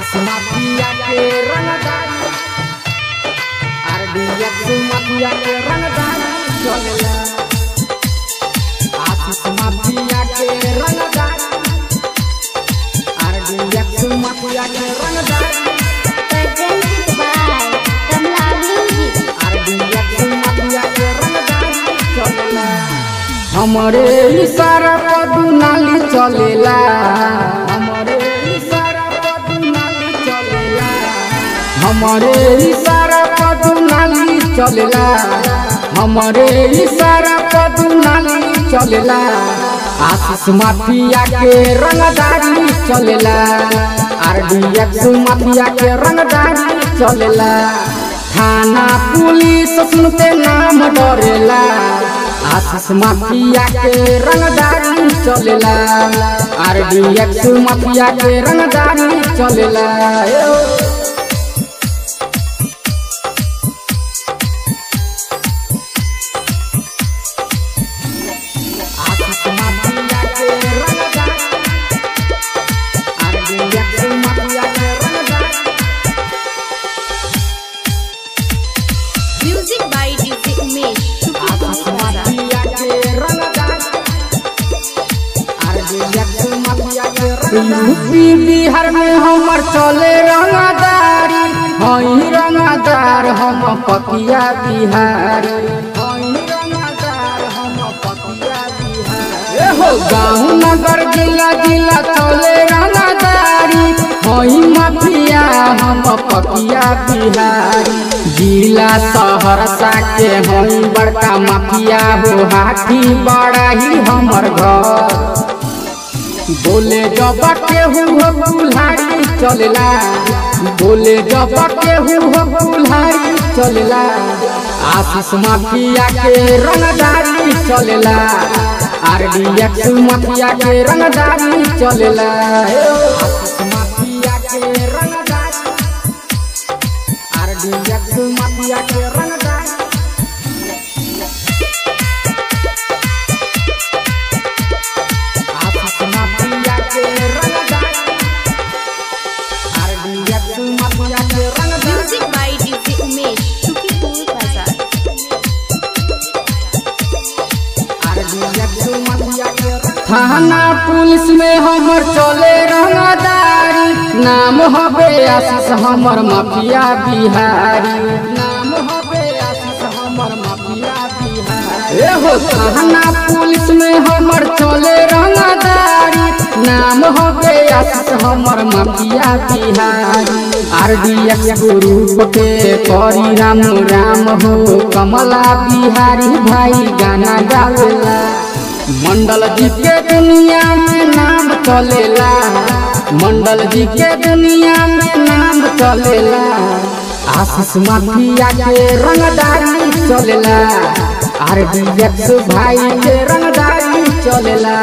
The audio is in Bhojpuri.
आशीष माफिया के रंगदारी, RDX माफिया के रंगदारी चलेला। आशीष माफिया के रंगदारी, RDX माफिया के रंगदारी। Presented by Kamla Music। RDX mafia के रंगदारी चलेला। हमरे इशारा पर दुनाली चलेला, हमरे इशारा पर दुनाली चलेला, हमरे इशारा पर दुनाली चलेला, हमरे इशारा पर दुनाली चलेला। आशीष माफिया के रंगदारी चलेला, RDX माफिया के रंगदारी चलेला। थाना पुलिस सुनते नाम डरेला, आशीष माफिया के रंगदारी चलेला, RDX माफिया के रंगदारी चलेला। आशीष माफिया के रंगदारी, RDX माफिया के रंगदारी। Music by DJ Umesh। Ashish mafia के रंगदारी, RDX माफिया के रंगदारी। यूपी बिहार में हमर चले रंगदारी, हई रंगदार हम पकिया बिहारी, हई रंगदार हम पकिया बिहारी। हो गाँव नगर जिला जिला चले रंगदारी, हई माफिया हम पकिया बिहारी। जिला सहरसा के हई बड़का माफिया हो, हाथी बड़ा ही हमर घर। बोले जब केहू हो कुल्हाड़ी चलेला, बोले जब केहू हो कुल्हाड़ी चलेला। आशीष माफिया के रंगदारी चलेला, RDX माफिया के रंगदारी चलेला। आशीष माफिया के रंगदारी, RDX माफिया के रंगदारी। आशीष माफिया के रंगदारी, RDX माफिया के रंगदारी। Music by DJ Umesh। Shukipur Bazaar। RDX mafia के रंगदारी। थाना पुलिस में हमर चले रंगदारी, नाम हबे आशीष हमर माफिया बिहारी, नाम हबे आशीष हमर माफिया बिहारी। हो थाना पुलिस में हमर चले रंगदारी, नाम हबे आशीष हमर माफिया बिहारी। RDX ग्रुप के करी राम राम हो, कमला बिहारी भाई गाना गावेला। मंडल जी के दुनिया में नाम चलेला, मंडल जी के दुनिया में नाम चलेला। आशीष माफिया के रंगदारी चलेला, RDX भाई के रंगदारी चलेला।